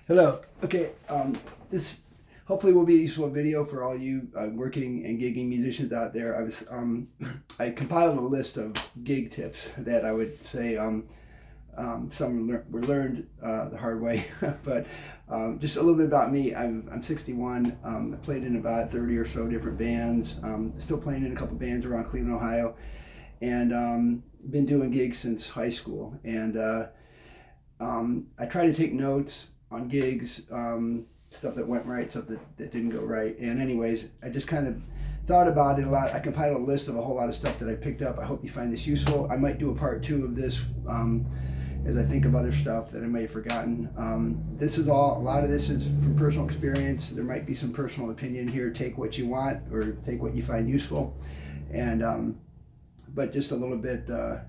Hello. Okay, this hopefully will be a useful video for all you working and gigging musicians out there. I compiled a list of gig tips that I would say some were learned the hard way, but just a little bit about me. I'm 61. I played in about 30 or so different bands. Still playing in a couple bands around Cleveland, Ohio, and been doing gigs since high school. And I try to take notes on gigs, stuff that went right, stuff that didn't go right. And anyways, I just kind of thought about it a lot. I compiled a list of a whole lot of stuff that I picked up. I hope you find this useful. I might do a part 2 of this as I think of other stuff that I may have forgotten. A lot of this is from personal experience. There might be some personal opinion here. Take what you want or take what you find useful. And but just a little bit, I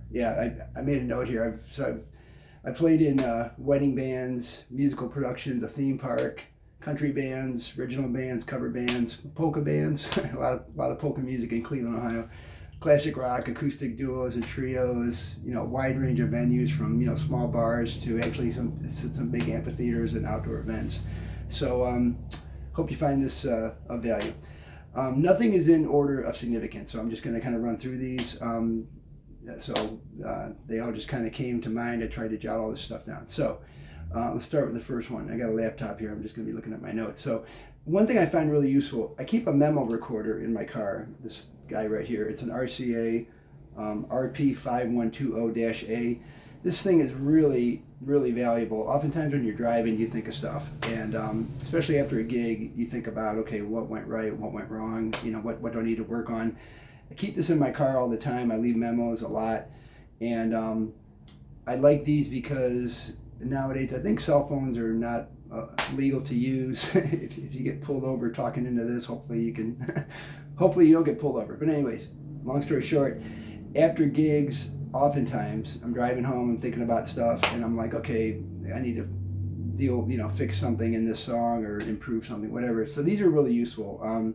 made a note here. I played in wedding bands, musical productions, a theme park, country bands, original bands, cover bands, polka bands, a lot of polka music in Cleveland, Ohio, classic rock, acoustic duos and trios, wide range of venues from, small bars to actually some big amphitheaters and outdoor events. So hope you find this of value. Nothing is in order of significance, so I'm just going to kind of run through these. They all just kind of came to mind. I tried to jot all this stuff down. So let's start with the first one. I got a laptop here. I'm just going to be looking at my notes. So one thing I find really useful, I keep a memo recorder in my car. This guy right here, it's an RCA RP5120-A. This thing is really, really valuable. Oftentimes when you're driving, you think of stuff. And especially after a gig, you think about, okay, what went right, what went wrong, what do I need to work on? I keep this in my car all the time. I leave memos a lot. And I like these because nowadays I think cell phones are not legal to use. if you get pulled over talking into this, hopefully you can, hopefully you don't get pulled over. But anyways, long story short, after gigs, oftentimes I'm driving home, I'm thinking about stuff, and I'm like, okay, I need to fix something in this song or improve something, whatever. So these are really useful.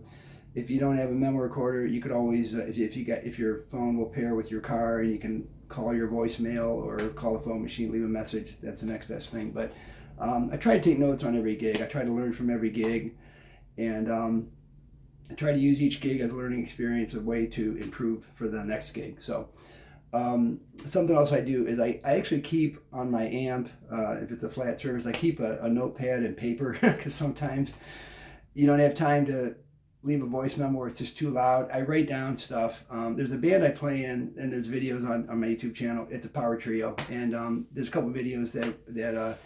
If you don't have a memo recorder, you could always, if your phone will pair with your car, and you can call your voicemail or call a phone machine, leave a message. That's the next best thing. But I try to take notes on every gig. I try to learn from every gig, and I try to use each gig as a learning experience, a way to improve for the next gig. So something else I do is I actually keep on my amp, if it's a flat surface, I keep a notepad and paper because sometimes you don't have time to leave a voice memo or it's just too loud. I write down stuff. There's a band I play in, and there's videos on my YouTube channel. It's a power trio, and there's a couple of videos that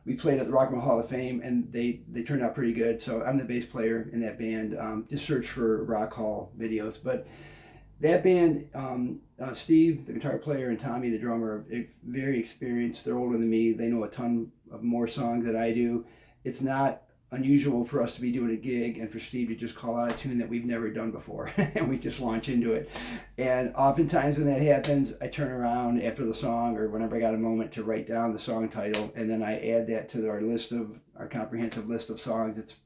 we played at the Rock and Roll Hall of Fame, and they turned out pretty good. So I'm the bass player in that band. Just search for Rock Hall videos. But that band, Steve, the guitar player, and Tommy, the drummer, are very experienced. They're older than me. They know a ton of more songs than I do. It's not unusual for us to be doing a gig and for Steve to just call out a tune that we've never done before, and we just launch into it. And oftentimes when that happens, I turn around after the song or whenever I got a moment to write down the song title, and then I add that to our comprehensive list of songs. It's,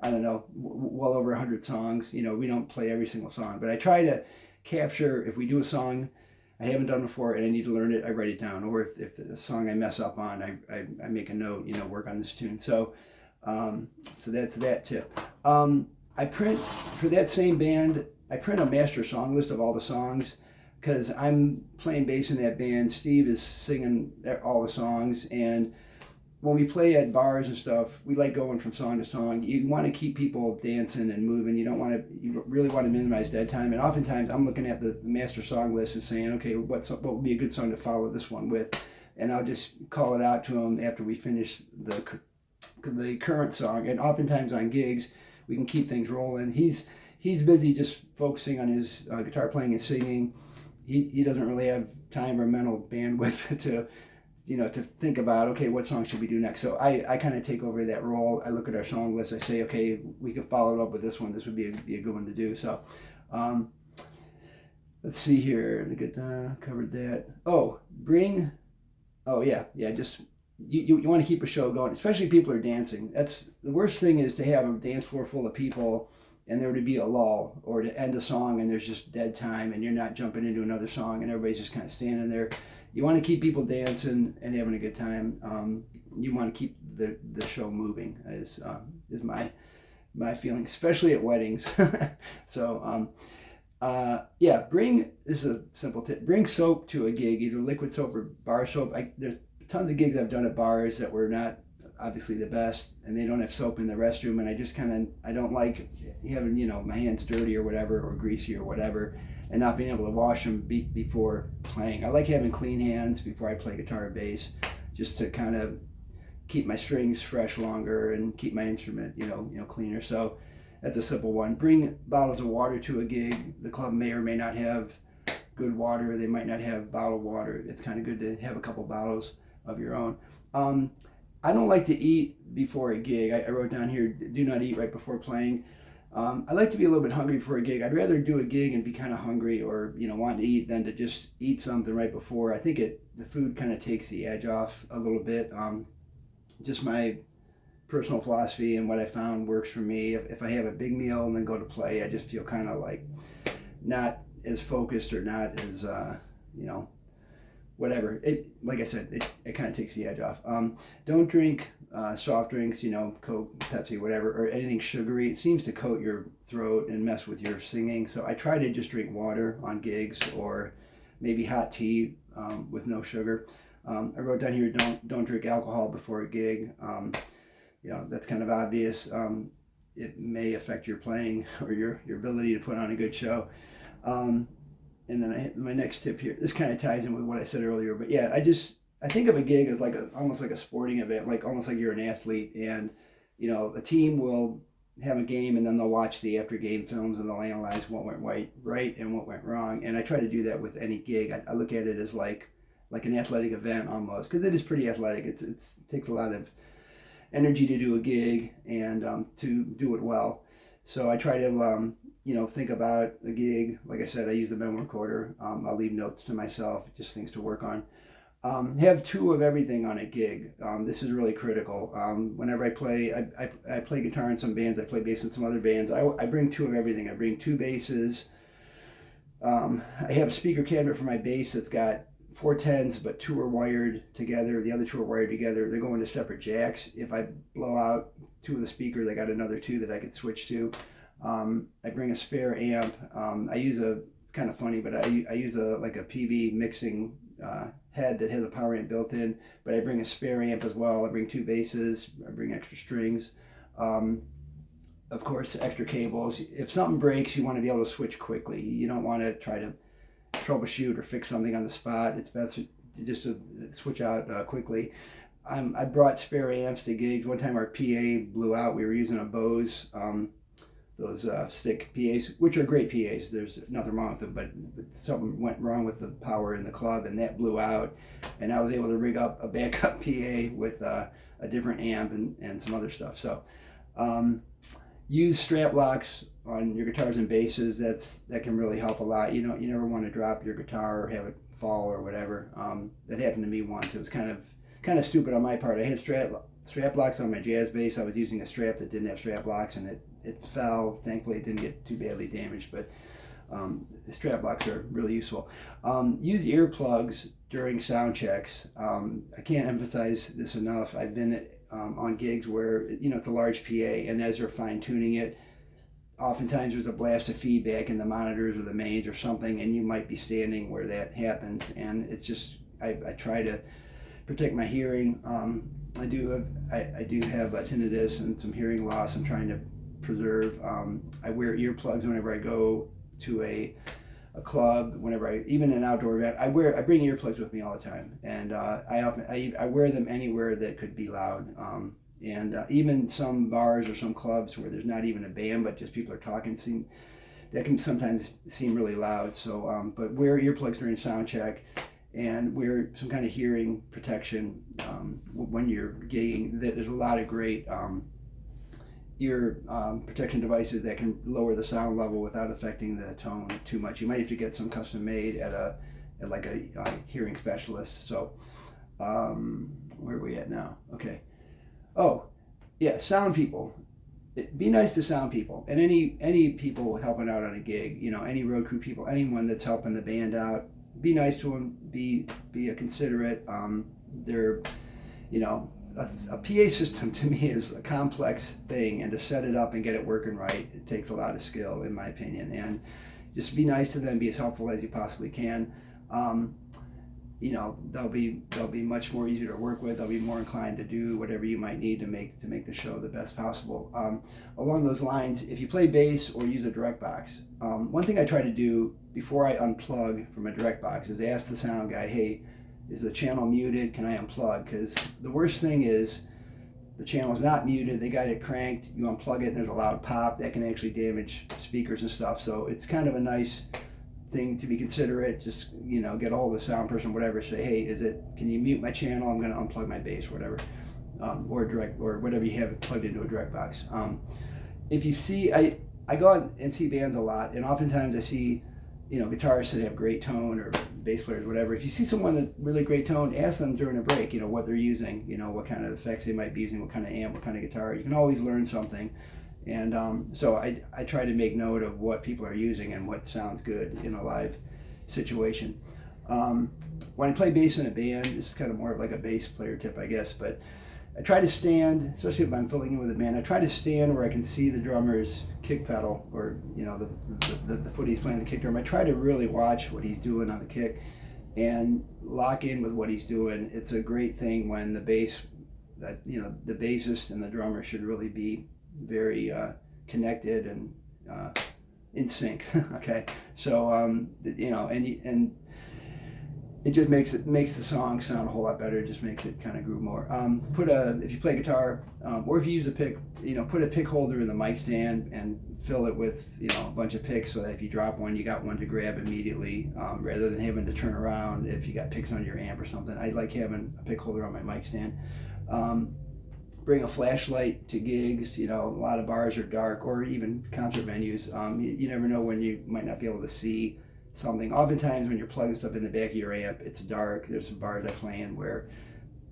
I don't know, well over 100 songs. We don't play every single song, but I try to capture, if we do a song I haven't done before and I need to learn it, I write it down. Or if the song I mess up on, I make a note, work on this tune. So that's that tip. I print, for that same band, I print a master song list of all the songs because I'm playing bass in that band. Steve is singing all the songs, and when we play at bars and stuff, we like going from song to song. You want to keep people dancing and moving. You really want to minimize dead time. And oftentimes I'm looking at the master song list and saying, okay, what would be a good song to follow this one with? And I'll just call it out to him after we finish the current song. And oftentimes on gigs we can keep things rolling. He's busy just focusing on his guitar playing and singing. He doesn't really have time or mental bandwidth to think about, okay, what song should we do next? So I kind of take over that role. I look at our song list. I say, okay, we can follow it up with this one. This would be a good one to do. So let's see here. Covered that. Just you want to keep a show going, especially if people are dancing. That's the worst thing, is to have a dance floor full of people and there to be a lull, or to end a song and there's just dead time and you're not jumping into another song and everybody's just kind of standing there. you want to keep people dancing and having a good time. You want to keep the show moving is my feeling, especially at weddings. So yeah, this is a simple tip, bring soap to a gig, either liquid soap or bar soap. There's tons of gigs I've done at bars that were not obviously the best, and they don't have soap in the restroom, and I just I don't like having, my hands dirty or whatever, or greasy or whatever, and not being able to wash them before playing. I like having clean hands before I play guitar or bass, just to kind of keep my strings fresh longer and keep my instrument, cleaner. So that's a simple one. Bring bottles of water to a gig. The club may or may not have good water. They might not have bottled water. It's kind of good to have a couple bottles of your own. I don't like to eat before a gig. I wrote down here, do not eat right before playing. I like to be a little bit hungry before a gig. I'd rather do a gig and be kind of hungry or, want to eat than to just eat something right before. I think the food kind of takes the edge off a little bit. Just my personal philosophy and what I found works for me. If I have a big meal and then go to play, I just feel kind of like not as focused or not as, whatever. Like I said, it kind of takes the edge off. Don't drink soft drinks, Coke, Pepsi, whatever, or anything sugary. It seems to coat your throat and mess with your singing. So I try to just drink water on gigs, or maybe hot tea with no sugar. I wrote down here, don't drink alcohol before a gig. That's kind of obvious. It may affect your playing or your ability to put on a good show. And then my next tip here, this kind of ties in with what I said earlier, but yeah, I think of a gig as almost like a sporting event, almost like you're an athlete, and a team will have a game and then they'll watch the after game films and they'll analyze what went right and what went wrong. And I try to do that with any gig. I look at it as like an athletic event almost, because it is pretty athletic. It takes a lot of energy to do a gig and to do it well. So I try to think about the gig. Like I said, I use the memo recorder. I'll leave notes to myself, just things to work on. Have two of everything on a gig. This is really critical. Whenever I play, I play guitar in some bands, I play bass in some other bands. I bring two of everything. I bring two basses. I have a speaker cabinet for my bass that's got 4 10s, but 2 are wired together. The other 2 are wired together. They're going to separate jacks. If I blow out 2 of the speakers, I got another 2 that I could switch to. I bring a spare amp. It's kind of funny, but I use a PV mixing head that has a power amp built in, but I bring a spare amp as well. I bring 2 basses. I bring extra strings. Of course, extra cables. If something breaks, you want to be able to switch quickly. You don't want to try to troubleshoot or fix something on the spot. It's best just to switch out quickly. I brought spare amps to gigs. One time our PA blew out. We were using a Bose, those stick PAs, which are great PAs. There's nothing wrong with them, but something went wrong with the power in the club and that blew out. And I was able to rig up a backup PA with a different amp and some other stuff. So use strap locks on your guitars and basses. That can really help a lot. You never want to drop your guitar or have it fall or whatever. That happened to me once. It was kind of stupid on my part. I had strap locks on my jazz bass. I was using a strap that didn't have strap locks, and it fell. Thankfully, it didn't get too badly damaged, but the strap locks are really useful. Use earplugs during sound checks. I can't emphasize this enough. I've been on gigs where it's a large PA, and as they're fine tuning it, oftentimes there's a blast of feedback in the monitors or the mains or something, and you might be standing where that happens. And it's just I try to protect my hearing. I do have tinnitus and some hearing loss I'm trying to preserve. I wear earplugs whenever I go to a club, even an outdoor event. I bring earplugs with me all the time, and I wear them anywhere that could be loud. And even some bars or some clubs where there's not even a band, but just people are talking, that can sometimes seem really loud. So, but wear earplugs during sound check, and wear some kind of hearing protection when you're gigging. There's a lot of great ear protection devices that can lower the sound level without affecting the tone too much. You might have to get some custom made at a hearing specialist. So, where are we at now? Okay. Oh, yeah, sound people. Be nice to sound people, and any people helping out on a gig. Any road crew people, anyone that's helping the band out. be nice to them, be considerate. They're, you know, a PA system to me is a complex thing, and to set it up and get it working right, it takes a lot of skill, in my opinion. And just be nice to them, be as helpful as you possibly can. You know, they'll be much more easier to work with. They'll be more inclined to do whatever you might need to make the show the best possible. Along those lines, if you play bass or use a direct box, one thing I try to do before I unplug from a direct box is ask the sound guy, hey, is the channel muted? Can I unplug? Because the worst thing is the channel's not muted, they got it cranked, you unplug it and there's a loud pop that can actually damage speakers and stuff. So it's kind of a nice thing to be considerate. Just, you know, get all the sound person, whatever, say, hey, can you mute my channel? I'm going to unplug my bass, or whatever, or whatever you have plugged into a direct box. If you see, I go out and see bands a lot, and oftentimes I see, you know, guitarists that have great tone, or bass players, whatever. If you see someone that really great tone, ask them during a break, you know, what they're using, you know, what kind of effects they might be using, what kind of amp, what kind of guitar. You can always learn something. And so I try to make note of what people are using and what sounds good in a live situation. When I play bass in a band, this is kind of more of like a bass player tip, I guess, but I try to stand, especially if I'm filling in with a band, I try to stand where I can see the drummer's kick pedal, or, you know, the foot he's playing the kick drum. I try to really watch what he's doing on the kick and lock in with what he's doing. It's a great thing when the bass, that, you know, the bassist and the drummer should really be very connected and in sync. Okay, so you know, and it just makes the song sound a whole lot better. It just makes it kind of groove more. If you play guitar, or if you use a pick, you know, put a pick holder in the mic stand and fill it with, you know, a bunch of picks, so that if you drop one, you got one to grab immediately, rather than having to turn around if you got picks on your amp or something. I like having a pick holder on my mic stand. Bring a flashlight to gigs. You know, a lot of bars are dark, or even concert venues. You never know when you might not be able to see something. Oftentimes when you're plugging stuff in the back of your amp, it's dark. There's some bars I play in where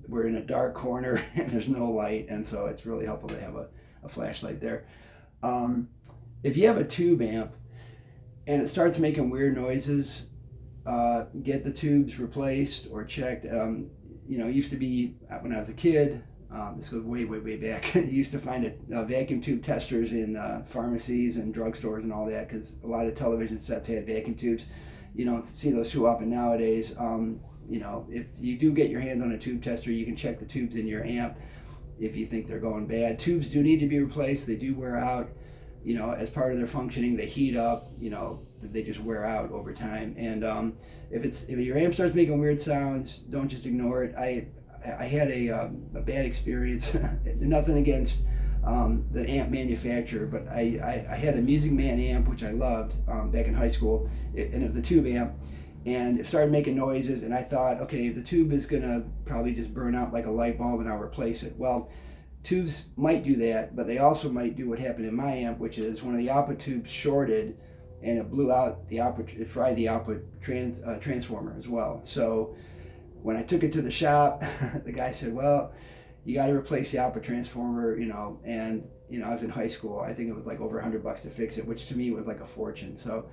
we're in a dark corner and there's no light, and so it's really helpful to have a flashlight there. If you have a tube amp and it starts making weird noises, get the tubes replaced or checked. You know, it used to be, when I was a kid, this goes way back, you used to find vacuum tube testers in pharmacies and drugstores and all that, because a lot of television sets had vacuum tubes. You don't see those too often nowadays. You know, if you do get your hands on a tube tester, you can check the tubes in your amp if you think they're going bad. Tubes do need to be replaced. They do wear out. You know, as part of their functioning, they heat up. You know, they just wear out over time. And if your amp starts making weird sounds, don't just ignore it. I had a bad experience. Nothing against the amp manufacturer, but I had a Music Man amp, which I loved back in high school, and it was a tube amp, and it started making noises, and I thought, okay, the tube is gonna probably just burn out like a light bulb and I'll replace it. Well, tubes might do that, but they also might do what happened in my amp, which is one of the output tubes shorted, and it blew out the output, it fried the output transformer as well. So when I took it to the shop, the guy said, well, you got to replace the output transformer, you know, and, you know, I was in high school. I think it was like over $100 to fix it, which to me was like a fortune. So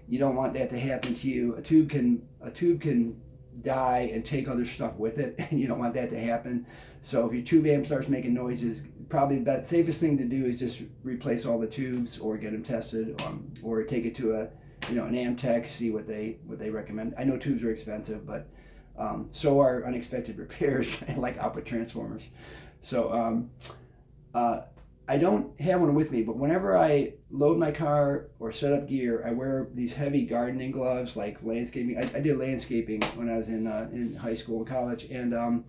you don't want that to happen to you. A tube can die and take other stuff with it, and you don't want that to happen. So if your tube amp starts making noises, probably the safest thing to do is just replace all the tubes, or get them tested, or take it to an amp tech, see what they recommend. I know tubes are expensive, but so are unexpected repairs like output transformers. So I don't have one with me, but whenever I load my car or set up gear, I wear these heavy gardening gloves, like landscaping. I did landscaping when I was in high school and college, and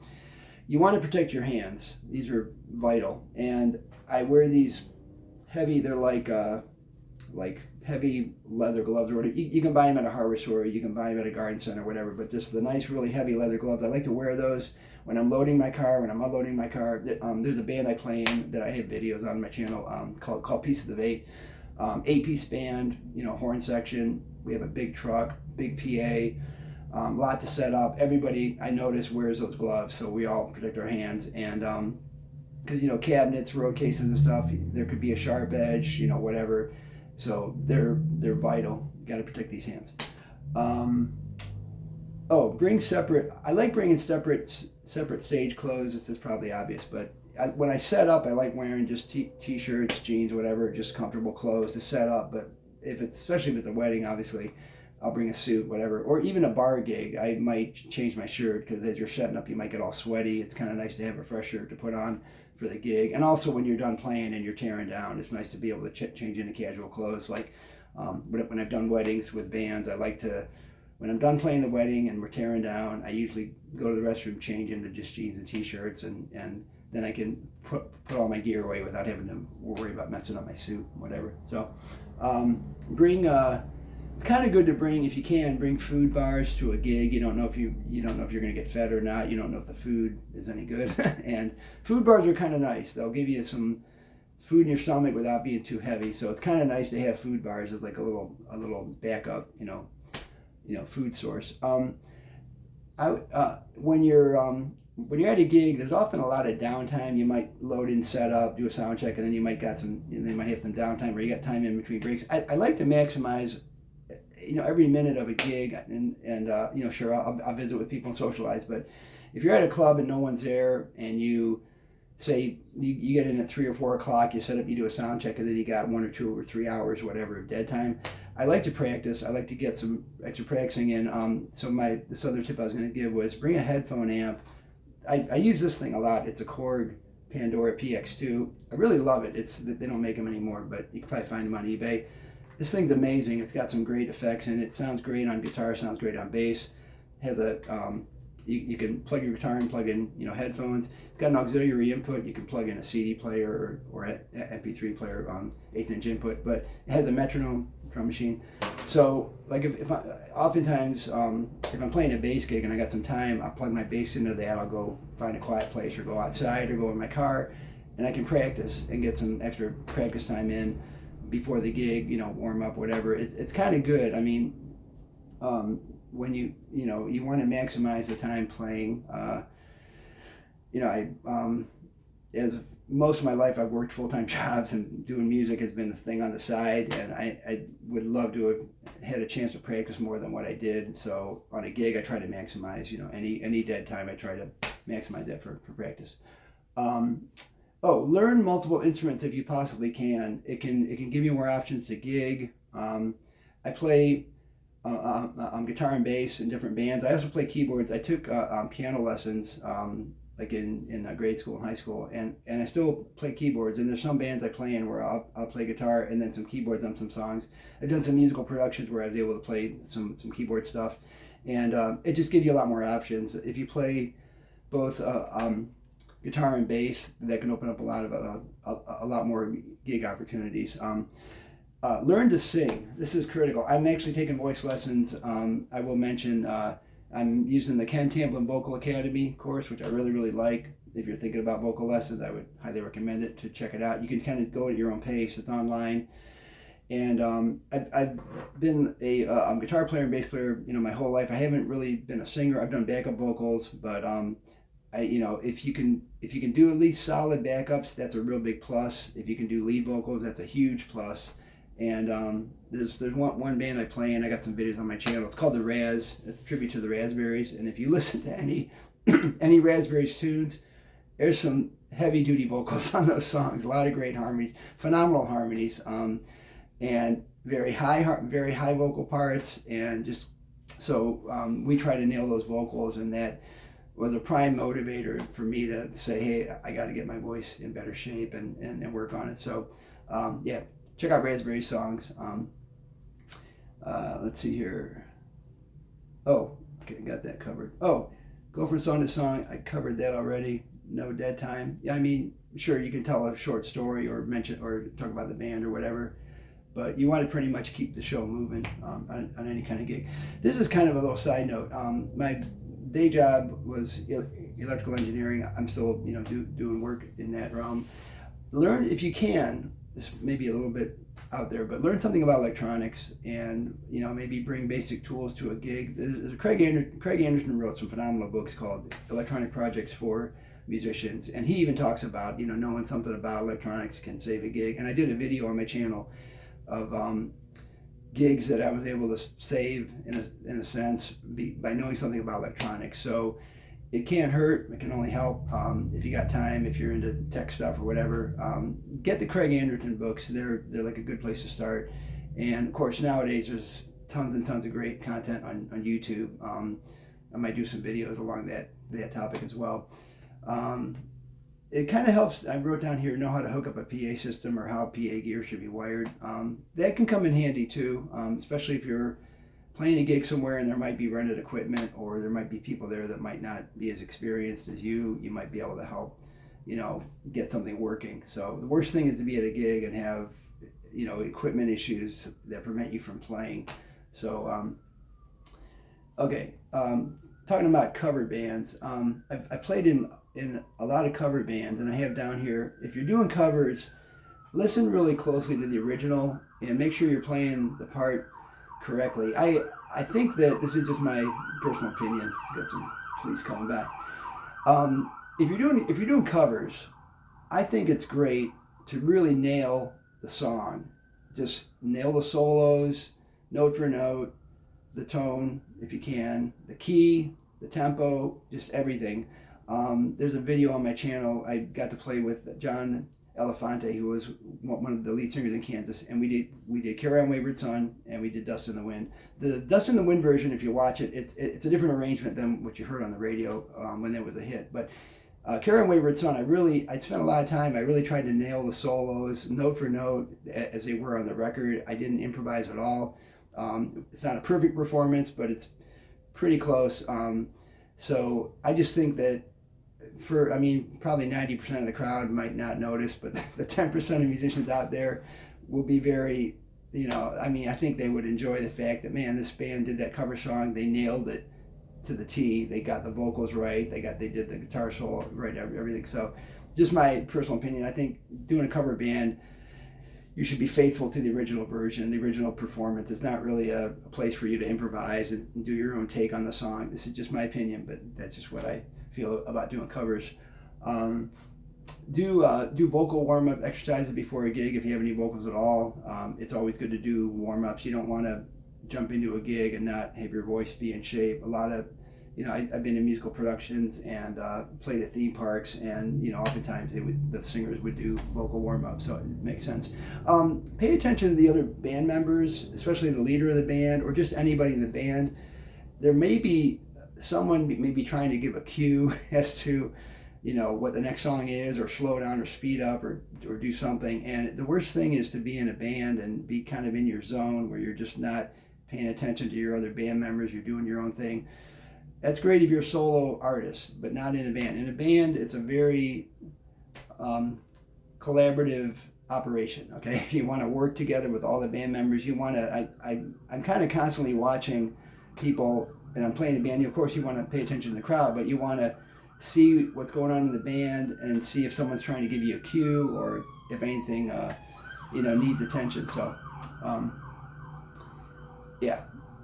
you want to protect your hands. These are vital, and I wear these heavy. They're like heavy leather gloves, or whatever. You can buy them at a hardware store, you can buy them at a garden center, whatever, but just the nice, really heavy leather gloves. I like to wear those when I'm loading my car, when I'm unloading my car. There's a band I play in that I have videos on my channel called Pieces of Eight. 8-piece band, you know, horn section. We have a big truck, big PA, lot to set up. Everybody I notice wears those gloves, so we all protect our hands. And because, you know, cabinets, road cases and stuff, there could be a sharp edge, you know, whatever. So they're vital. You got to protect these hands. Oh, bring separate. I like bringing separate stage clothes. This is probably obvious, but when I set up, I like wearing just t-shirts, jeans, whatever, just comfortable clothes to set up. But if it's especially if it's a wedding, obviously, I'll bring a suit, whatever, or even a bar gig. I might change my shirt because as you're setting up, you might get all sweaty. It's kind of nice to have a fresh shirt to put on for the gig, and also when you're done playing and you're tearing down, it's nice to be able to change into casual clothes. Like when I've done weddings with bands, I like to when I'm done playing the wedding and we're tearing down, I usually go to the restroom, change into just jeans and t-shirts, and then I can put all my gear away without having to worry about messing up my suit, whatever. So bring. It's kind of good to bring, if you can, bring food bars to a gig. You don't know if you're going to get fed or not. You don't know if the food is any good, and food bars are kind of nice. They'll give you some food in your stomach without being too heavy. So it's kind of nice to have food bars as like a little backup, food source. When you're at a gig, there's often a lot of downtime. You might load in, set up, do a sound check, and then you might have some downtime where you got time in between breaks. I like to maximize, every minute of a gig, and sure, I'll visit with people and socialize. But if you're at a club and no one's there, and you say you get in at 3 or 4 o'clock, you set up, you do a sound check, and then you got 1 or 2 or 3 hours, whatever, of dead time. I like to practice. I like to get some extra practicing in. So this other tip I was going to give was bring a headphone amp. I use this thing a lot. It's a Korg Pandora PX2. I really love it. They don't make them anymore, but you can probably find them on eBay. This thing's amazing. It's got some great effects in it. It sounds great on guitar. Sounds great on bass. It has a you can plug your guitar and plug in headphones. It's got an auxiliary input. You can plug in a CD player or an MP3 player on 1/8" input, but it has a metronome drum machine. So like if oftentimes if I'm playing a bass gig and I got some time, I'll plug my bass into that. I'll go find a quiet place or go outside or go in my car, and I can practice and get some extra practice time in before the gig. Warm up, whatever. It's kind of good. I mean. When you want to maximize the time playing. As most of my life I've worked full-time jobs, and doing music has been the thing on the side, and I would love to have had a chance to practice more than what I did. So on a gig I try to maximize, any dead time I try to maximize that for practice. Learn multiple instruments if you possibly can. It can give you more options to gig. I play guitar and bass in different bands. I also play keyboards. I took piano lessons like in grade school and high school, and I still play keyboards. And there's some bands I play in where I'll play guitar and then some keyboards on some songs. I've done some musical productions where I was able to play some keyboard stuff, and it just gives you a lot more options. If you play both guitar and bass, that can open up a lot more gig opportunities. Learn to sing. This is critical. I'm actually taking voice lessons. I will mention I'm using the Ken Tamplin Vocal Academy course, which I really, really like. If you're thinking about vocal lessons, I would highly recommend it to check it out. You can kind of go at your own pace. It's online. And I've been a guitar player and bass player, my whole life. I haven't really been a singer. I've done backup vocals, but if you can do at least solid backups, that's a real big plus. If you can do lead vocals, that's a huge plus. And there's one band I play in. I got some videos on my channel. It's called The Raz. It's a tribute to the Raspberries. And if you listen to any Raspberries tunes, there's some heavy duty vocals on those songs. A lot of great harmonies, phenomenal harmonies, and very high vocal parts. And just so we try to nail those vocals, and that was a prime motivator for me to say, hey, I got to get my voice in better shape and work on it. So yeah. Check out Raspberry songs. Let's see here. Oh, okay, got that covered. Oh, go from song to song. I covered that already. No dead time. Yeah, I mean, sure, you can tell a short story or mention or talk about the band or whatever, but you want to pretty much keep the show moving on any kind of gig. This is kind of a little side note. My day job was electrical engineering. I'm still, doing work in that realm. Learn if you can. This may be a little bit out there, but learn something about electronics, and maybe bring basic tools to a gig. Craig Anderson wrote some phenomenal books called Electronic Projects for Musicians, and he even talks about knowing something about electronics can save a gig. And I did a video on my channel of gigs that I was able to save in a sense by knowing something about electronics. So it can't hurt. It can only help. If you got time, if you're into tech stuff or whatever, get the Craig Anderton books. They're like a good place to start. And of course, nowadays there's tons and tons of great content on YouTube. I might do some videos along that topic as well. It kind of helps. I wrote down here, know how to hook up a PA system or how PA gear should be wired. That can come in handy too, especially if you're playing a gig somewhere and there might be rented equipment, or there might be people there that might not be as experienced as you. You might be able to help, get something working. So the worst thing is to be at a gig and have, equipment issues that prevent you from playing. So, talking about cover bands, I played in a lot of cover bands, and I have down here, if you're doing covers, listen really closely to the original and make sure you're playing the part correctly. I think that this is just my personal opinion. Got some police coming back. If you're doing covers, I think it's great to really nail the song. Just nail the solos, note for note, the tone if you can, the key, the tempo, just everything. There's a video on my channel. I got to play with John Elefante, who was one of the lead singers in Kansas, and we did Carry On Wayward Son, and we did Dust in the Wind. The Dust in the Wind version, if you watch it, it's a different arrangement than what you heard on the radio when there was a hit. But Carry On Wayward Son, I spent a lot of time. I really tried to nail the solos note for note as they were on the record. I didn't improvise at all. It's not a perfect performance, but it's pretty close. So I just think that probably 90% of the crowd might not notice, but the 10% of musicians out there will be very, I think they would enjoy the fact that, man, this band did that cover song. They nailed it to the T. They got the vocals right. They did the guitar solo right, everything. So just my personal opinion, I think doing a cover band, you should be faithful to the original version, the original performance. It's not really a place for you to improvise and do your own take on the song. This is just my opinion, but that's just what I feel about doing covers. Do vocal warm-up exercises before a gig if you have any vocals at all. It's always good to do warm-ups. You don't want to jump into a gig and not have your voice be in shape. A lot of, I've been in musical productions and played at theme parks, and oftentimes the singers would do vocal warm-ups, so it makes sense. Pay attention to the other band members, especially the leader of the band or just anybody in the band. There may be someone maybe trying to give a cue as to what the next song is, or slow down or speed up or do something. And the worst thing is to be in a band and be kind of in your zone where you're just not paying attention to your other band members. You're doing your own thing. That's great if you're a solo artist, but not in a band. In a band, it's a very collaborative operation. Okay, you want to work together with all the band members. You want to. I'm kind of constantly watching people, and I'm playing a band. Of course, you want to pay attention to the crowd, but you want to see what's going on in the band and see if someone's trying to give you a cue or if anything, needs attention. So,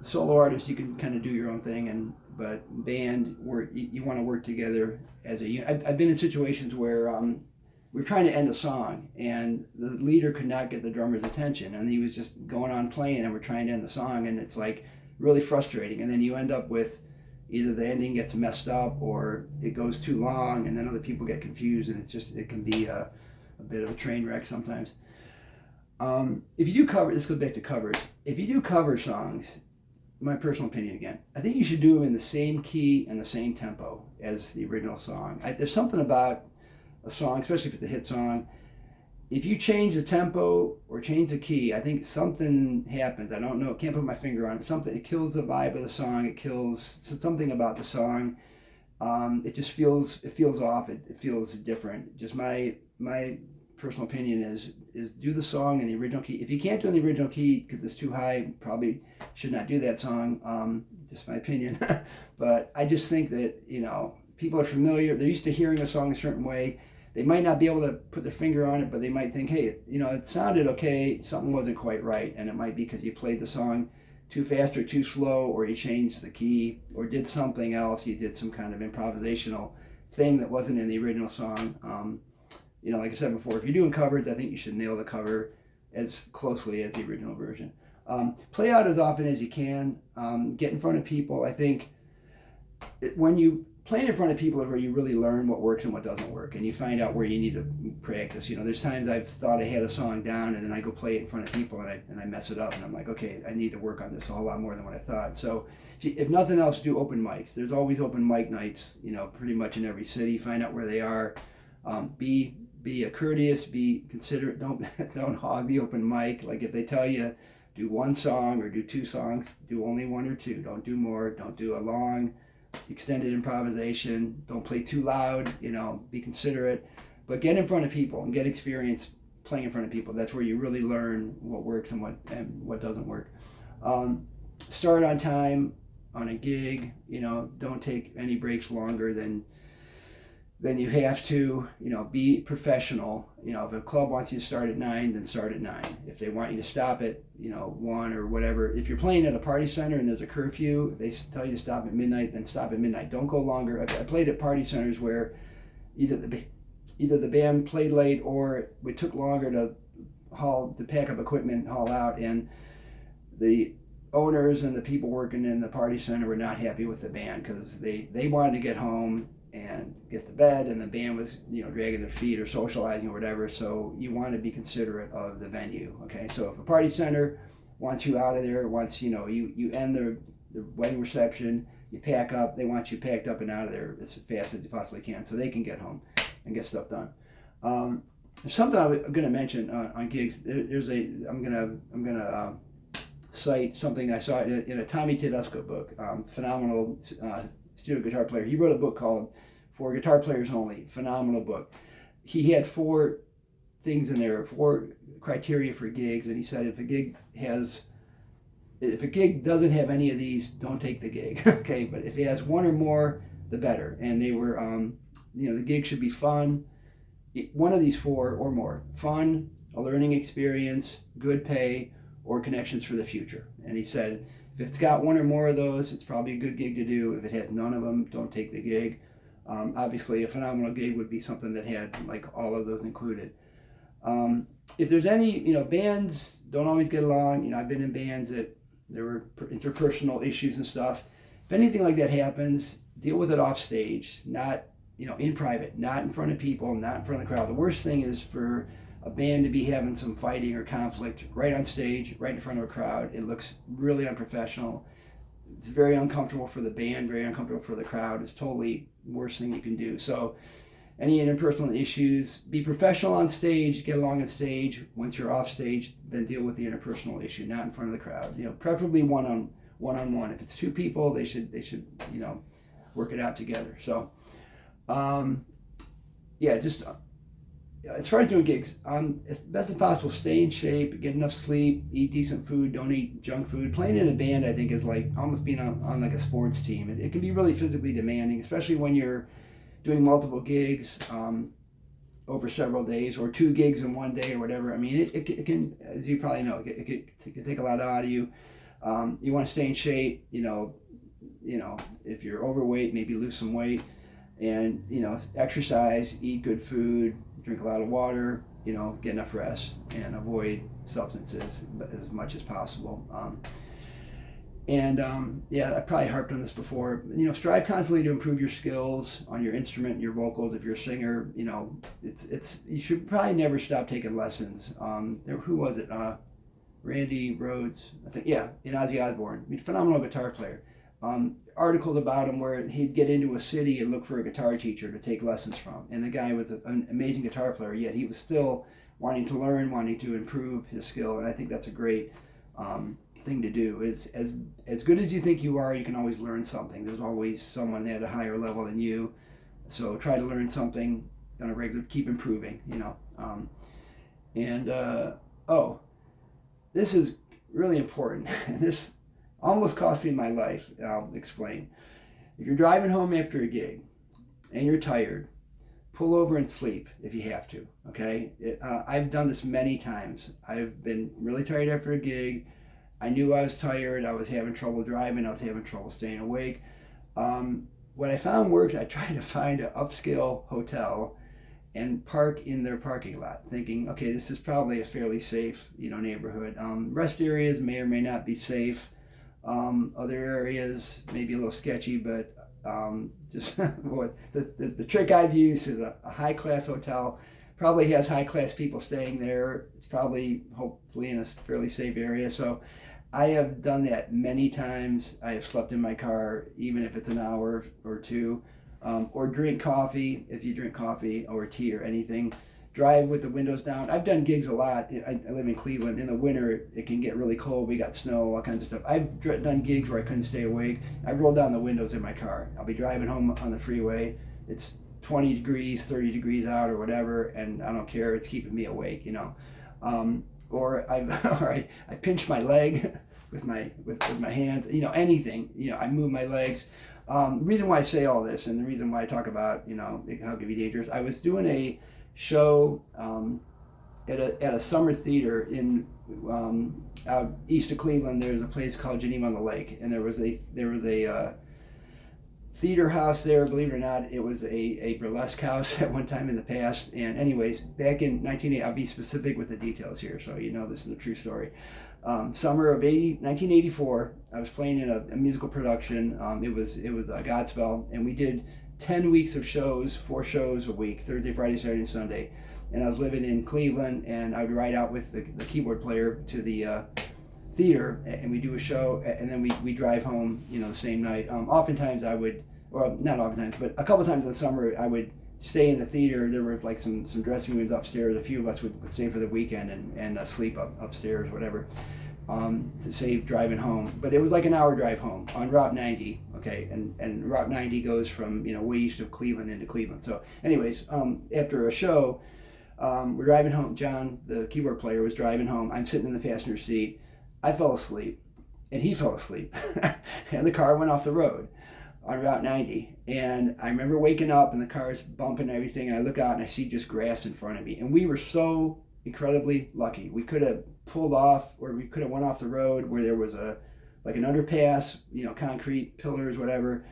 solo artists, you can kind of do your own thing, but band work, you want to work together as a unit. I've been in situations where we're trying to end a song and the leader could not get the drummer's attention, and he was just going on playing, and we're trying to end the song, and it's like really frustrating. And then you end up with either the ending gets messed up or it goes too long, and then other people get confused, and it can be a bit of a train wreck sometimes. If you do cover, this goes back to covers. If you do cover songs, my personal opinion again, I think you should do them in the same key and the same tempo as the original song. There's something about a song, especially if it's a hit song, if you change the tempo or change the key, I think something happens. I don't know. Can't put my finger on it. It kills the vibe of the song. It kills something about the song. It just feels off. It feels different. Just my personal opinion is do the song in the original key. If you can't do it in the original key because it's too high, probably should not do that song. Just my opinion. But I just think that, people are familiar. They're used to hearing a song a certain way. They might not be able to put their finger on it, but they might think, hey, it sounded okay, something wasn't quite right. And it might be because you played the song too fast or too slow, or you changed the key, or did something else. You did some kind of improvisational thing that wasn't in the original song. Like I said before, if you're doing covers, I think you should nail the cover as closely as the original version. Play out as often as you can. Get in front of people. I think when you playing in front of people is where you really learn what works and what doesn't work, and you find out where you need to practice. There's times I've thought I had a song down, and then I go play it in front of people, and I mess it up, and I'm like, okay, I need to work on this a whole lot more than what I thought. So if nothing else, do open mics. There's always open mic nights, pretty much in every city. Find out where they are. Be courteous. Be considerate. Don't hog the open mic. Like if they tell you do one song or do two songs, do only one or two. Don't do more. Don't do a long extended improvisation. Don't play too loud. Be considerate, but get in front of people and get experience playing in front of people. That's where you really learn what works and what doesn't work. Start on time on a gig. Don't take any breaks longer than you have to. Be professional. If a club wants you to start at 9, then start at 9. If they want you to stop at 1 or whatever. If you're playing at a party center and there's a curfew, if they tell you to stop at midnight, then stop at midnight. Don't go longer. I played at party centers where either the band played late or it took longer to pack up equipment, haul out, and the owners and the people working in the party center were not happy with the band because they wanted to get home and get to bed, and the band was dragging their feet or socializing or whatever. So you want to be considerate of the venue. Okay, so if a party center wants you out of there, once you end the wedding reception, you pack up, they want you packed up and out of there as fast as you possibly can so they can get home and get stuff done. There's something I'm going to mention on gigs. I'm gonna cite something I saw in a Tommy Tedesco book. Phenomenal studio guitar player. He wrote a book called For Guitar Players Only. Phenomenal book. He had 4 things in there, 4 criteria for gigs, and he said if a gig doesn't have any of these, don't take the gig. Okay, but if it has 1 or more, the better. And they were, the gig should be fun. One of these 4 or more: fun, a learning experience, good pay, or connections for the future. And he said, if it's got 1 or more of those, it's probably a good gig to do. If it has none of them, don't take the gig. Obviously, a phenomenal gig would be something that had like all of those included. If there's any, bands don't always get along. I've been in bands that there were interpersonal issues and stuff. If anything like that happens, deal with it off stage, not, in private, not in front of people, not in front of the crowd. The worst thing is for a band to be having some fighting or conflict right on stage, right in front of a crowd. It looks really unprofessional. It's very uncomfortable for the band, very uncomfortable for the crowd. It's totally the worst thing you can do. So any interpersonal issues, be professional on stage, get along on stage. Once you're off stage, then deal with the interpersonal issue, not in front of the crowd. Preferably one-on-one. If it's 2 people, they should work it out together. So just as far as doing gigs, as best as possible, stay in shape, get enough sleep, eat decent food, don't eat junk food. Playing in a band, I think, is like almost being on like a sports team. It can be really physically demanding, especially when you're doing multiple gigs over several days, or 2 gigs in one day or whatever. I mean, it can, as you probably know, it can take a lot out of you. You want to stay in shape. If you're overweight, maybe lose some weight, and exercise, eat good food, drink a lot of water, get enough rest, and avoid substances as much as possible. I probably harped on this before. Strive constantly to improve your skills on your instrument, your vocals. If you're a singer, you should probably never stop taking lessons. Who was it? Randy Rhoads, I think. Yeah, in Ozzy Osbourne. Phenomenal guitar player. Articles about him where he'd get into a city and look for a guitar teacher to take lessons from. And the guy was an amazing guitar player, yet he was still wanting to learn, wanting to improve his skill. And I think that's a great thing to do. Is as good as you think you are, you can always learn something. There's always someone at a higher level than you. So try to learn something on a regular, keep improving, this is really important. This almost cost me my life. I'll explain. If you're driving home after a gig and you're tired, pull over and sleep if you have to, okay? I've done this many times. I've been really tired after a gig. I knew I was tired. I was having trouble driving. I was having trouble staying awake. What I found works, I tried to find an upscale hotel and park in their parking lot, thinking, okay, this is probably a fairly safe, neighborhood. Rest areas may or may not be safe. Other areas may be a little sketchy, but just what the trick I've used is a high class hotel. Probably has high class people staying there. It's probably hopefully in a fairly safe area. So I have done that many times. I have slept in my car, even if it's an hour or two, or drink coffee if you drink coffee or tea or anything. Drive with the windows down. I've done gigs a lot. I live in Cleveland. In the winter, it can get really cold. We got snow, all kinds of stuff. I've done gigs where I couldn't stay awake. I rolled down the windows in my car. I'll be driving home on the freeway. It's 20 degrees, 30 degrees out or whatever, and I don't care. It's keeping me awake, Or I pinch my leg with my hands, anything. I move my legs. The reason why I say all this, and the reason why I talk about, how it can be dangerous, I was doing a show at a summer theater in out east of Cleveland. There's a place called Geneva on the Lake, and there was a theater house there. Believe it or not, it was a burlesque house at one time in the past. And anyways, back in 1980, I'll be specific with the details here, so this is a true story. Summer of 1984, I was playing in a musical production. It was Godspell, and we did 10 weeks of shows, 4 shows a week, Thursday, Friday, Saturday, and Sunday. And I was living in Cleveland, and I would ride out with the keyboard player to the theater, and we do a show, and then we drive home, the same night. Oftentimes I would, well, not oftentimes, but a couple times in the summer, I would stay in the theater. There were like some dressing rooms upstairs. A few of us would stay for the weekend and sleep upstairs, whatever, to save driving home. But it was like an hour drive home on Route 90, okay? And Route 90 goes from, way east of Cleveland into Cleveland. So anyways, after a show, we're driving home. John, the keyboard player, was driving home. I'm sitting in the passenger seat. I fell asleep, and he fell asleep, and the car went off the road on Route 90. And I remember waking up, and the car's bumping and everything, and I look out, and I see just grass in front of me. And we were so incredibly lucky. We could have pulled off, or we could have went off the road where there was an underpass, concrete pillars, whatever.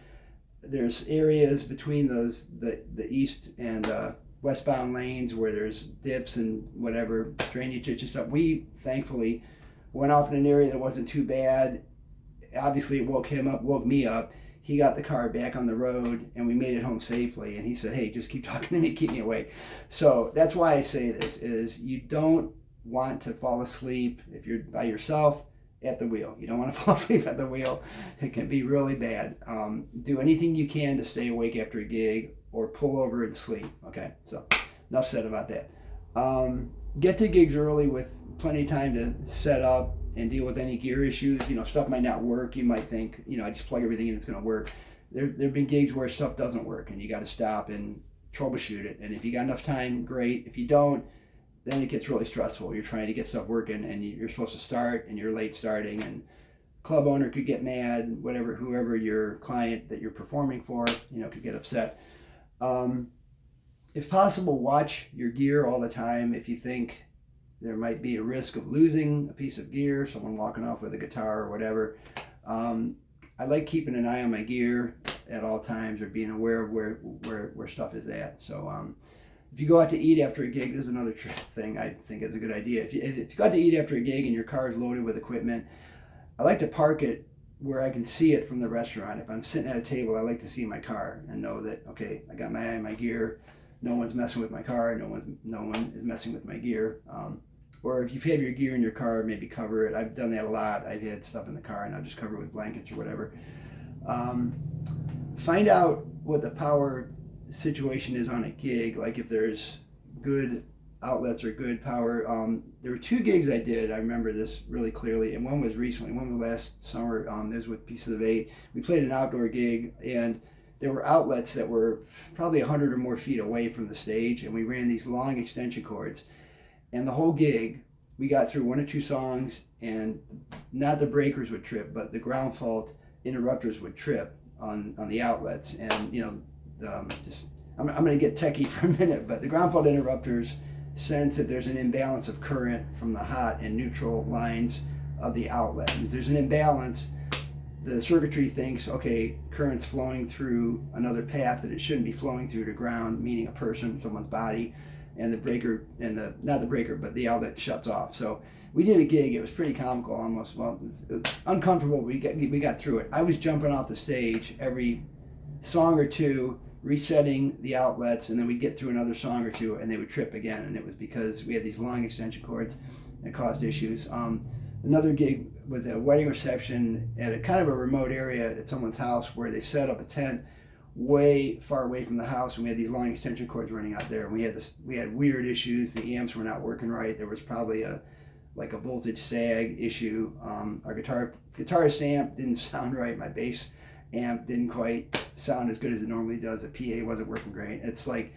There's areas between those, the east and westbound lanes where there's dips and whatever, drainage ditch and stuff. We thankfully went off in an area that wasn't too bad. Obviously, it woke me up. He got the car back on the road, and we made it home safely. And he said, "Hey, just keep talking to me, keep me awake." So that's why I say this, is you don't want to fall asleep if you're by yourself at the wheel. You don't want to fall asleep at the wheel. It can be really bad. Do anything you can to stay awake after a gig, or pull over and sleep. Okay, so enough said about that. Get to gigs early with plenty of time to set up and deal with any gear issues. Stuff might not work. You might think, I just plug everything in, it's going to work. There've been gigs where stuff doesn't work, and you got to stop and troubleshoot it. And if you got enough time, great. If you don't, then it gets really stressful. You're trying to get stuff working, and you're supposed to start, and you're late starting, and club owner could get mad. Whoever your client that you're performing for, could get upset. If possible, watch your gear all the time. If you think there might be a risk of losing a piece of gear, someone walking off with a guitar or whatever, I like keeping an eye on my gear at all times, or being aware of where stuff is at. So if you go out to eat after a gig, this is another thing I think is a good idea. If you go out to eat after a gig and your car is loaded with equipment, I like to park it where I can see it from the restaurant. If I'm sitting at a table, I like to see my car and know that, okay, I got my eye on my gear. No one's messing with my car. No one is messing with my gear. Or if you have your gear in your car, maybe cover it. I've done that a lot. I've had stuff in the car, and I'll just cover it with blankets or whatever. Find out what the power situation is on a gig, like if there's good outlets or good power. There were 2 gigs I did. I remember this really clearly, and one was recently. One was last summer. It was with Pieces of 8. We played an outdoor gig, and there were outlets that were probably 100 or more feet away from the stage, and we ran these long extension cords. And the whole gig, we got through 1 or 2 songs, and not the breakers would trip, but the ground fault interrupters would trip on the outlets. And I'm going to get techie for a minute, but the ground fault interrupters sense that there's an imbalance of current from the hot and neutral lines of the outlet. And if there's an imbalance, the circuitry thinks, okay, current's flowing through another path that it shouldn't be flowing through to ground, meaning a person, someone's body, and the breaker, and not the breaker, but the outlet shuts off. So we did a gig. It was pretty comical, almost. Well, it was uncomfortable. We got through it. I was jumping off the stage every song or two, resetting the outlets, and then we'd get through another song or two, and they would trip again. And it was because we had these long extension cords that caused issues. Another gig was a wedding reception at a kind of a remote area at someone's house where they set up a tent way far away from the house, and we had these long extension cords running out there, and we had weird issues. The amps were not working right. There was probably a voltage sag issue. Our guitarist amp didn't sound right. My bass amp didn't quite sound as good as it normally does. The PA wasn't working great. It's like,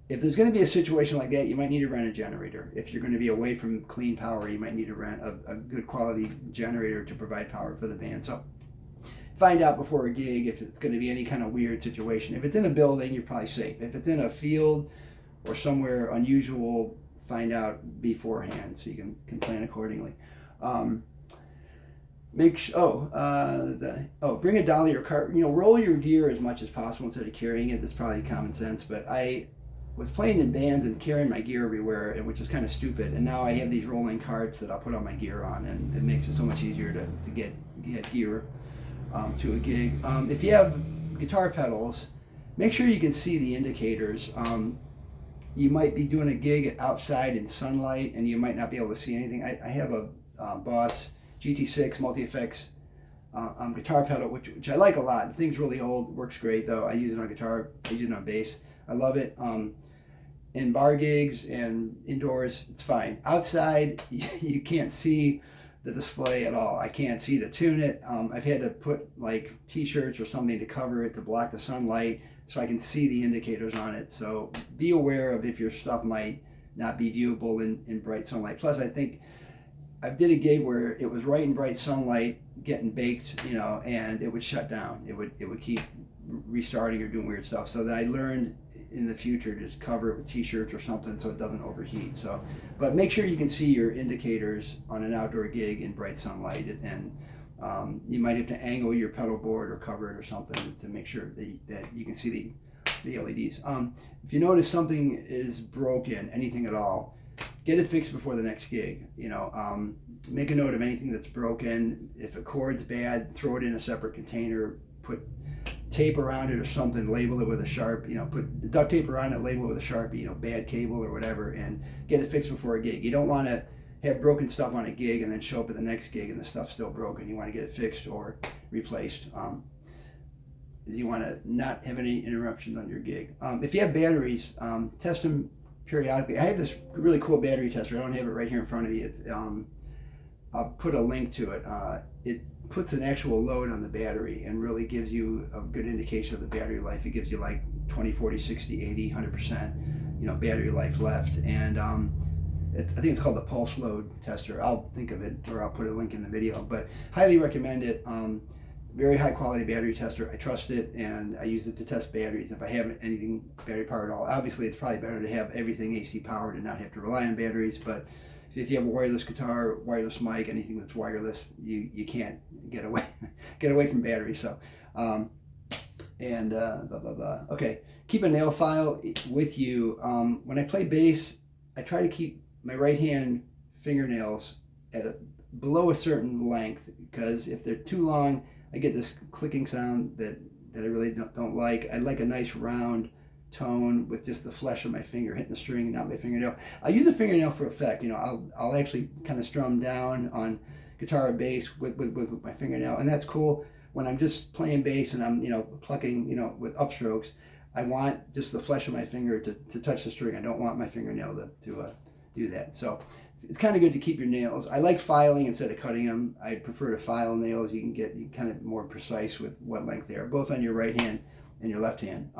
if there's going to be a situation like that, you might need to rent a generator. If you're going to be away from clean power, you might need to rent a good quality generator to provide power for the band. So find out before a gig if it's going to be any kind of weird situation. If it's in a building, you're probably safe. If it's in a field or somewhere unusual, find out beforehand so you can plan accordingly. Bring a dolly or cart. Roll your gear as much as possible instead of carrying it. That's probably common sense, but I was playing in bands and carrying my gear everywhere, which was kind of stupid. And now I have these rolling carts that I'll put all my gear on, and it makes it so much easier to get gear to a gig. If you have guitar pedals, make sure you can see the indicators. You might be doing a gig outside in sunlight, and you might not be able to see anything. I have a Boss GT6 multi-effects guitar pedal, which I like a lot. The thing's really old, works great though. I use it on guitar, I use it on bass. I love it. In bar gigs and indoors, it's fine. Outside, you can't see the display at all. I can't see to tune it. I've had to put like t-shirts or something to cover it to block the sunlight so I can see the indicators on it. So be aware of if your stuff might not be viewable in bright sunlight. Plus, I think I did a gig where it was right in bright sunlight, getting baked, and it would shut down. It would keep restarting or doing weird stuff. So that I learned in the future to just cover it with t-shirts or something so it doesn't overheat. So, but make sure you can see your indicators on an outdoor gig in bright sunlight, and you might have to angle your pedal board or cover it or something to make sure that you can see the LEDs. If you notice something is broken, anything at all, get it fixed before the next gig. Make a note of anything that's broken. If a cord's bad, throw it in a separate container, put tape around it or something, label it with a sharp, put duct tape around it, label it with a Sharpie, bad cable or whatever, and get it fixed before a gig. You don't want to have broken stuff on a gig and then show up at the next gig and the stuff's still broken. You want to get it fixed or replaced. You want to not have any interruptions on your gig. If you have batteries, test them periodically. I have this really cool battery tester. I don't have it right here in front of me. It's I'll put a link to it. It puts an actual load on the battery and really gives you a good indication of the battery life. It gives you like 20, 40, 60, 80, 100%, battery life left. And I think it's called the pulse load tester. I'll think of it, or I'll put a link in the video, but highly recommend it. Very high quality battery tester. I trust it, and I use it to test batteries if I have anything battery powered at all. Obviously, it's probably better to have everything AC powered and not have to rely on batteries, but if you have a wireless guitar, wireless mic, anything that's wireless, you can't get away from batteries. So, Okay, keep a nail file with you. When I play bass, I try to keep my right hand fingernails below a certain length, because if they're too long, I get this clicking sound that I really don't like. I like a nice round tone with just the flesh of my finger hitting the string, not my fingernail. I use a fingernail for effect. I'll actually kind of strum down on guitar or bass with my fingernail, and that's cool. When I'm just playing bass and I'm plucking with upstrokes, I want just the flesh of my finger to touch the string. I don't want my fingernail to do that. So it's kind of good to keep your nails. I like filing instead of cutting them. I prefer to file nails. You can get kind of more precise with what length they are, both on your right hand and your left hand.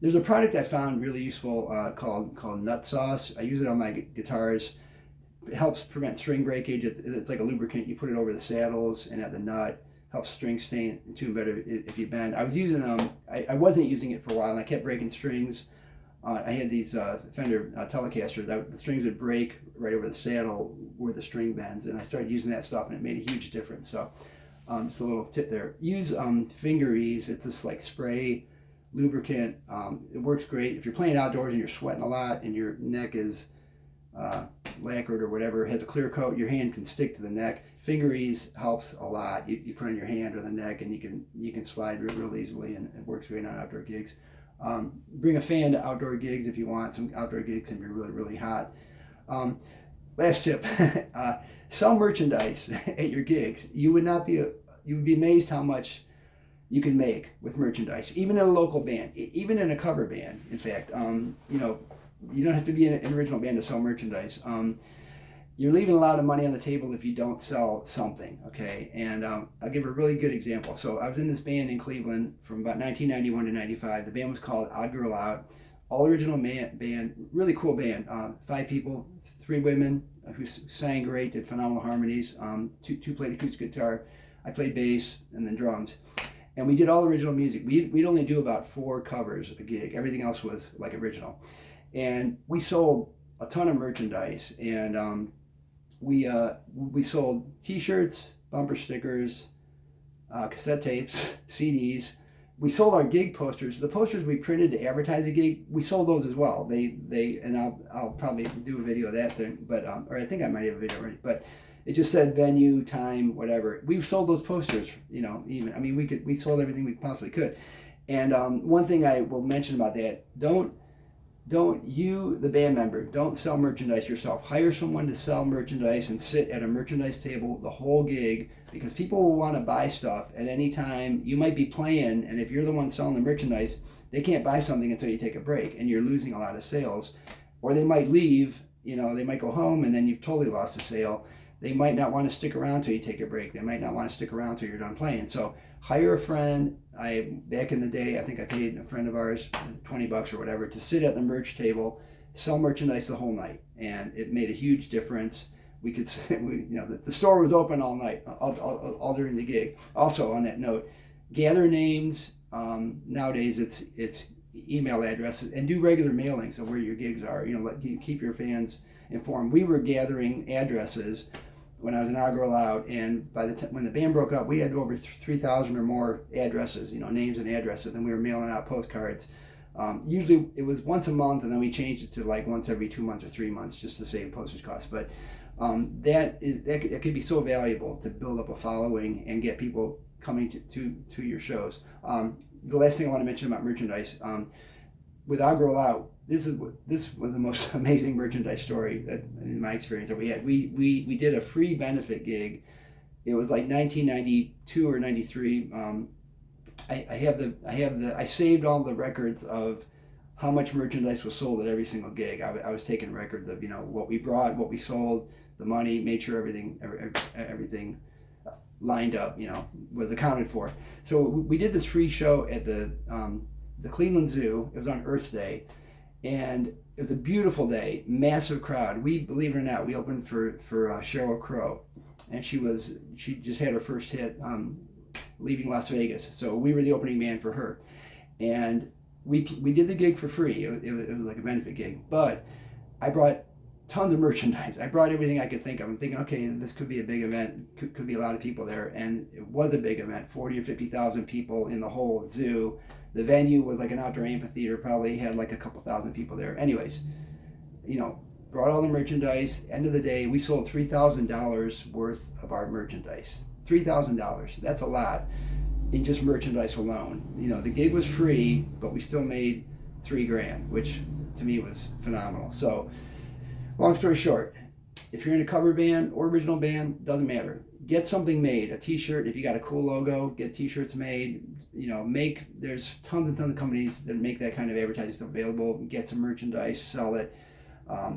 There's a product I found really useful called Nut Sauce. I use it on my guitars. It helps prevent string breakage. It's like a lubricant. You put it over the saddles and at the nut. Helps strings stay in tune better if you bend. I was using I wasn't using it for a while, and I kept breaking strings. I had these Fender Telecasters. The strings would break right over the saddle where the string bends, and I started using that stuff, and it made a huge difference. So Just a little tip there. Use finger ease. It's this like spray lubricant. It works great if you're playing outdoors and you're sweating a lot and your neck is lacquered or whatever, has a clear coat. Your hand can stick to the neck. Finger ease helps a lot. You put on your hand or the neck, and you can slide real easily, and it works great on outdoor gigs. Bring a fan to outdoor gigs if you want. Some outdoor gigs can be really hot. Last tip: sell merchandise at your gigs. You would be amazed how much you can make with merchandise, even in a local band, even in a cover band. In fact, you don't have to be in an original band to sell merchandise. You're leaving a lot of money on the table if you don't sell something, okay? And I'll give a really good example. So I was in this band in Cleveland from about 1991 to 95. The band was called Odd Girl Out. All original band, really cool band. 5 people, 3 women who sang great, did phenomenal harmonies. 2 played acoustic guitar. I played bass and then drums. And we did all original music. We'd only do about 4 covers a gig. Everything else was like original. And we sold a ton of merchandise, and we sold T-shirts, bumper stickers, cassette tapes, CDs. We sold our gig posters. The posters we printed to advertise a gig, we sold those as well. And I'll probably do a video of that thing, but or I think I might have a video already. But it just said venue, time, whatever. We sold those posters. We sold everything we possibly could. And one thing I will mention about that: don't you, the band member, don't sell merchandise yourself. Hire someone to sell merchandise and sit at a merchandise table the whole gig, because people will want to buy stuff at any time. You might be playing, and if you're the one selling the merchandise, they can't buy something until you take a break, and you're losing a lot of sales. Or they might leave, they might go home, and then you've totally lost the sale. They might not want to stick around till you take a break. They might not want to stick around till you're done playing. So hire a friend. Back in the day, I think I paid a friend of ours $20 or whatever to sit at the merch table, sell merchandise the whole night, and it made a huge difference. We could, the store was open all night, all during the gig. Also, on that note, gather names. Nowadays, it's email addresses, and do regular mailings of where your gigs are. Keep your fans informed. We were gathering addresses when I was an Odd Girl Out, and by the time when the band broke up, we had over 3,000 or more addresses, names and addresses, and we were mailing out postcards. Usually it was once a month, and then we changed it to like once every 2 months or 3 months just to save postage costs. But that could be so valuable to build up a following and get people coming to your shows. The last thing I want to mention about merchandise, with Odd Girl Out, this was the most amazing merchandise story that, in my experience, that we had. We did a free benefit gig. It was like 1992 or 93. I saved all the records of how much merchandise was sold at every single gig. I was taking records of what we brought, what we sold, the money, made sure everything lined up, was accounted for. So we did this free show at the Cleveland Zoo. It was on Earth Day. And it was a beautiful day, massive crowd. Believe it or not, we opened for Sheryl Crow, and she just had her first hit, Leaving Las Vegas. So we were the opening band for her, and we did the gig for free. It was like a benefit gig, but I brought tons of merchandise. I brought everything I could think of. I'm thinking, okay, this could be a big event. Could be a lot of people there, and it was a big event. 40 or 50,000 people in the whole zoo. The venue was like an outdoor amphitheater, probably had like a couple thousand people there. Anyways, brought all the merchandise. End of the day, we sold $3,000 worth of our merchandise. $3,000. That's a lot in just merchandise alone. The gig was free, but we still made $3,000, which to me was phenomenal. So, long story short, if you're in a cover band or original band, doesn't matter. Get something made, a t-shirt. If you got a cool logo, get t-shirts made. There's tons and tons of companies that make that kind of advertising stuff available. Get some merchandise, sell it.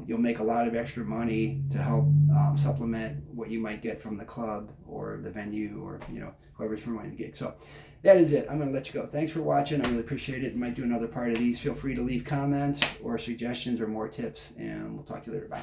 You'll make a lot of extra money to help supplement what you might get from the club or the venue or whoever's promoting the gig. So that is it. I'm going to let you go. Thanks for watching. I really appreciate it. I might do another part of these. Feel free to leave comments or suggestions or more tips, and we'll talk to you later. Bye.